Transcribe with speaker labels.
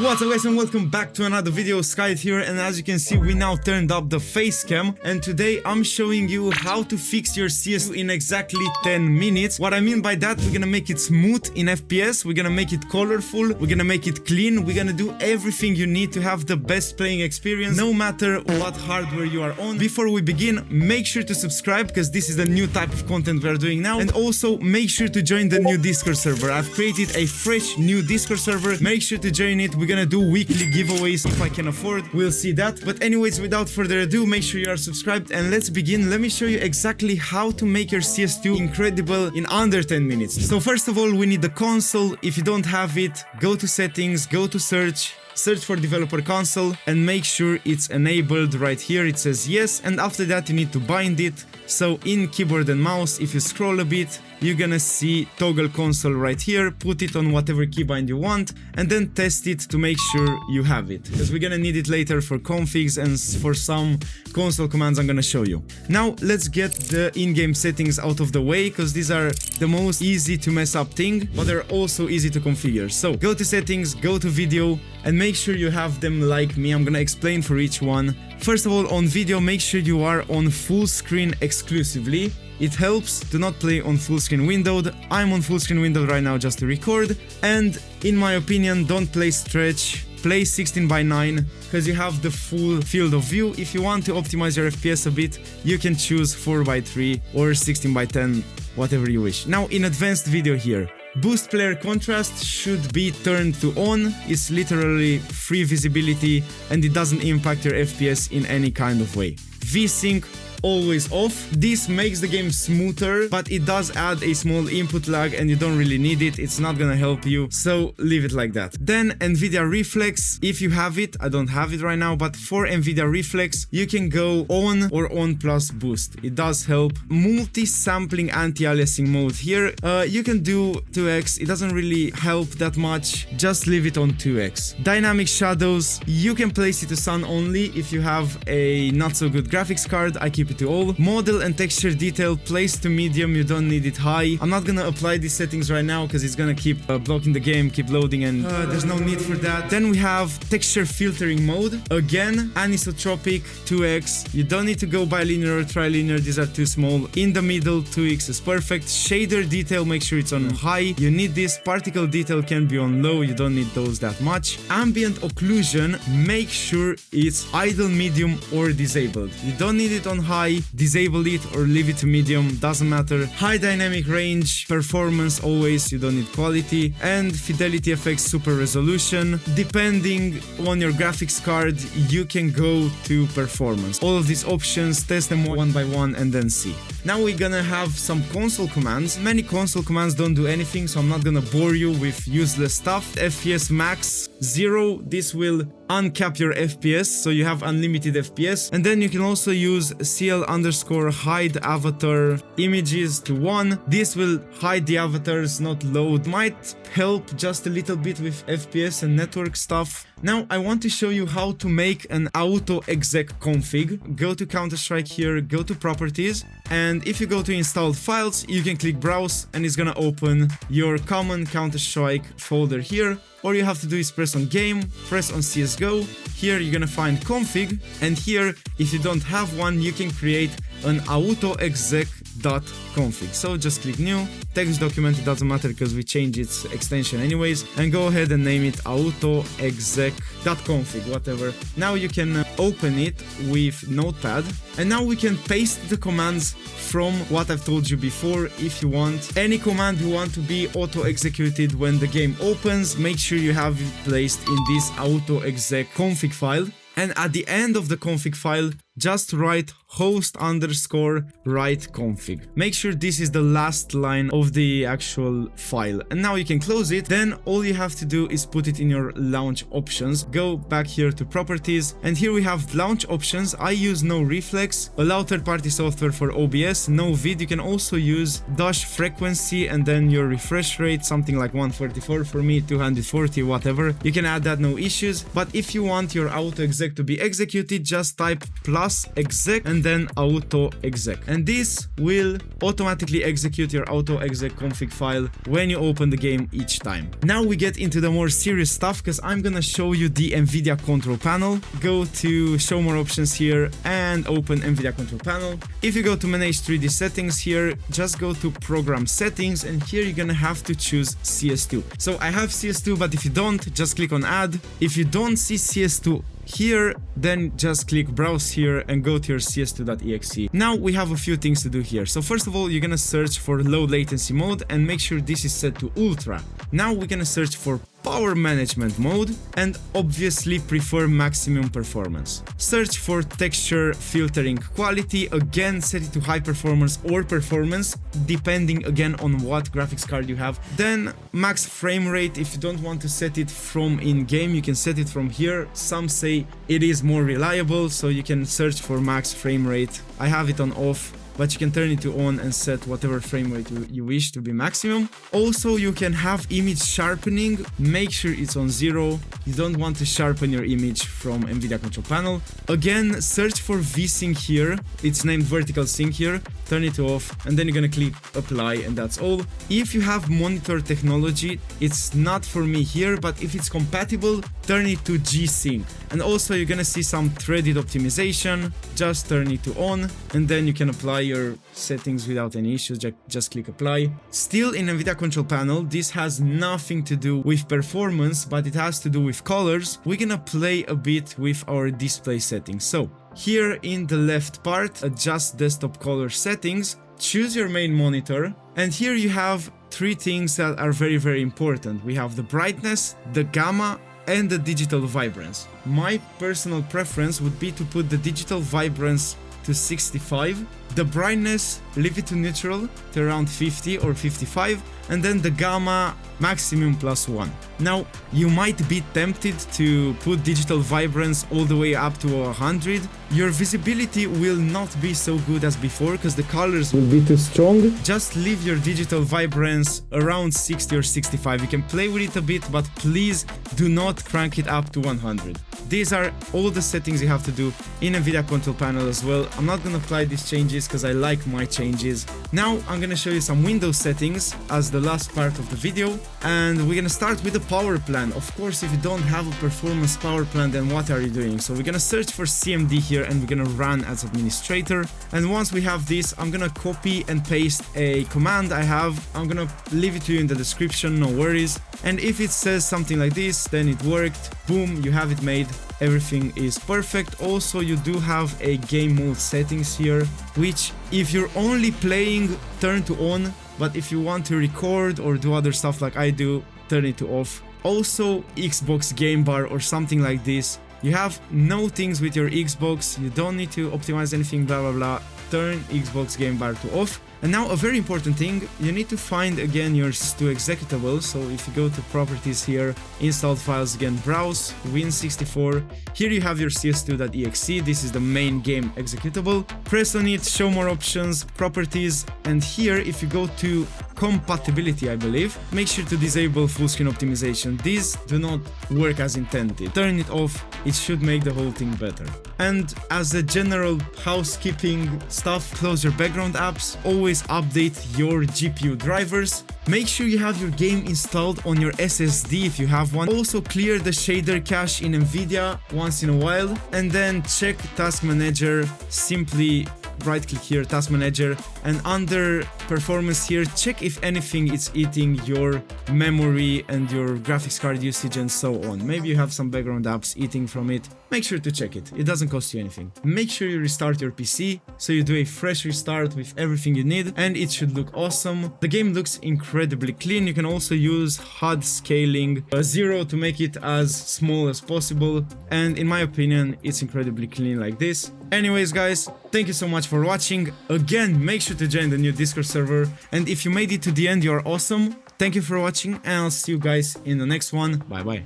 Speaker 1: What's up guys and welcome back to another video. Sky here, and as you can see we now turned up the face cam, and today I'm showing you how to fix your CS2 in exactly 10 minutes. What I mean by that, we're gonna make it smooth in FPS, we're gonna make it colorful, we're gonna make it clean, we're gonna do everything you need to have the best playing experience no matter what hardware you are on. Before we begin, make sure to subscribe because this is the new type of content we are doing now, and also make sure to join the new Discord server. I've created a fresh new Discord server, make sure to join it. We're gonna do weekly giveaways if I can afford, we'll see that. But anyways, without further ado, make sure you are subscribed and let's begin. Let me show you exactly how to make your CS2 incredible in under 10 minutes. So first of all, we need the console. If you don't have it, go to settings, go to search for developer console and make sure it's enabled. Right here it says yes, and after that you need to bind it. So in keyboard and mouse, if you scroll a bit, you're gonna see toggle console right here. Put it on whatever keybind you want and then test it to make sure you have it, because we're gonna need it later for configs and for some console commands I'm gonna show you. Now let's get the in-game settings out of the way, because these are the most easy to mess up thing, but they're also easy to configure. So go to settings, go to video, and make sure you have them like me. I'm gonna explain for each one. First of all, on video, make sure you are on full screen exclusively. It helps to not play on full screen windowed. I'm on full screen windowed right now just to record, and in my opinion, don't play stretch. Play 16:9 because you have the full field of view. If you want to optimize your FPS a bit, you can choose 4:3 or 16:10, whatever you wish. Now in advanced video here, boost player contrast should be turned to on. It's literally free visibility and it doesn't impact your FPS in any kind of way. VSync always off. This makes the game smoother, but it does add a small input lag and you don't really need it. It's not gonna help you, so leave it like that. Then Nvidia Reflex, if you have it, I don't have it right now, but for Nvidia Reflex you can go on or on plus boost. It does help. Multi-sampling anti-aliasing mode here, you can do 2x. It doesn't really help that much, just leave it on 2x. Dynamic shadows, you can place it to sun only if you have a not so good graphics card. I keep it to all. Model and texture detail, place to medium, you don't need it high. I'm not gonna apply these settings right now because it's gonna keep blocking the game, keep loading, and there's no need for that. Then we have texture filtering mode. Again, anisotropic 2x. You don't need to go bilinear or trilinear, these are too small. In the middle, 2x is perfect. Shader detail, make sure it's on high, you need this. Particle detail can be on low, you don't need those that much. Ambient occlusion, make sure it's idle, medium, or disabled. You don't need it on high, disable it or leave it to medium, doesn't matter. High dynamic range, performance always, you don't need quality. And fidelity effects, super resolution. Depending on your graphics card, you can go to performance. All of these options, test them one by one and then see. Now we're gonna have some console commands. Many console commands don't do anything, so I'm not gonna bore you with useless stuff. FPS max 0, this will uncap your FPS, so you have unlimited FPS. And then you can also use CL_hide avatar images to 1. This will hide the avatars, not load. Might help just a little bit with FPS and network stuff. Now I want to show you how to make an autoexec config. Go to Counter-Strike here, go to properties, and if you go to installed files, you can click browse and it's gonna open your common Counter-Strike folder here. All you have to do is press on game, press on CSGO. Here you're gonna find config, and here if you don't have one, you can create an autoexec.config. So just click new, text document, it doesn't matter because we change its extension anyways, and go ahead and name it autoexec.config, whatever. Now you can open it with Notepad, and now we can paste the commands from what I've told you before. If you want any command you want to be auto-executed when the game opens, make sure you have it placed in this autoexec config file. And at the end of the config file, just write host_write config. Make sure this is the last line of the actual file. And now you can close it. Then all you have to do is put it in your launch options. Go back here to properties, and here we have launch options. I use no reflex, allow third-party software for OBS, no vid. You can also use dash frequency and then your refresh rate, something like 144 for me, 240, whatever. You can add that, no issues. But if you want your autoexec to be executed, just type plus plus exec and then autoexec. And this will automatically execute your autoexec config file when you open the game each time. Now we get into the more serious stuff because I'm gonna show you the Nvidia control panel. Go to show more options here and open Nvidia control panel. If you go to manage 3D settings here, just go to program settings and here you're gonna have to choose CS2. So I have CS2, but if you don't, just click on add. If you don't see CS2 here, then just click browse here and go to your CS2.exe. Now we have a few things to do here. So first of all, you're gonna search for low latency mode and make sure this is set to ultra. Now we're gonna search for power management mode and obviously prefer maximum performance. Search for texture filtering quality, again set it to high performance or performance depending again on what graphics card you have. Then max frame rate, if you don't want to set it from in-game, you can set it from here. Some say it is more reliable, so you can search for max frame rate. I have it on off, but you can turn it to on and set whatever frame rate you wish to be maximum. Also, you can have image sharpening. Make sure it's on 0. You don't want to sharpen your image from Nvidia control panel. Again, search for VSync here. It's named vertical sync here. Turn it off and then you're gonna click apply and that's all. If you have monitor technology, it's not for me here, but if it's compatible, turn it to G-Sync. And also you're gonna see some threaded optimization. Just turn it to on and then you can apply your settings without any issues. Just click apply. Still in Nvidia control panel, this has nothing to do with performance, but it has to do with colors. We're gonna play a bit with our display settings. So here in the left part, adjust desktop color settings, choose your main monitor, and here you have three things that are very important. We have the brightness, the gamma, and the digital vibrance. My personal preference would be to put the digital vibrance to 65, the brightness leave it to neutral to around 50 or 55, and then the gamma maximum +1. Now you might be tempted to put digital vibrance all the way up to 100. Your visibility will not be so good as before because the colors will be too strong. Just leave your digital vibrance around 60 or 65. You can play with it a bit, but please do not crank it up to 100. These are all the settings you have to do in Nvidia control panel as well. I'm not gonna apply these changes because I like my changes. Now I'm gonna show you some Windows settings as the last part of the video, and we're gonna start with the power plan. Of course, if you don't have a performance power plan, then what are you doing? So we're gonna search for CMD here and we're gonna run as administrator. And once we have this, I'm gonna copy and paste a command I have. I'm gonna leave it to you in the description, no worries. And if it says something like this, then it worked. Boom, you have it made. Everything is perfect. Also, you do have a game mode settings here, which if you're only playing, turn to on, but if you want to record or do other stuff like I do, turn it to off. Also, Xbox game bar or something like this. You have no things with your Xbox, you don't need to optimize anything, blah blah blah. Turn Xbox game bar to off. And now a very important thing, you need to find again your CS2 executable. So if you go to properties here, installed files again, browse, Win64. Here you have your CS2.exe, this is the main game executable. Press on it, show more options, properties, and here if you go to compatibility, I believe, make sure to disable full screen optimization. These do not work as intended. Turn it off, it should make the whole thing better. And as a general housekeeping stuff, close your background apps, always update your GPU drivers. Make sure you have your game installed on your SSD if you have one. Also clear the shader cache in Nvidia once in a while, and then check Task Manager. Simply right click here, Task Manager, and under performance here, check if anything is eating your memory and your graphics card usage and so on. Maybe you have some background apps eating from it. Make sure to check it. It doesn't cost you anything. Make sure you restart your PC, so you do a fresh restart with everything you need, and it should look awesome. The game looks incredibly clean. You can also use HUD scaling 0 to make it as small as possible, and in my opinion, it's incredibly clean like this. Anyways guys, thank you so much for watching. Again, make sure to join the new Discord server, and if you made it to the end, you're awesome. Thank you for watching, and I'll see you guys in the next one. Bye bye.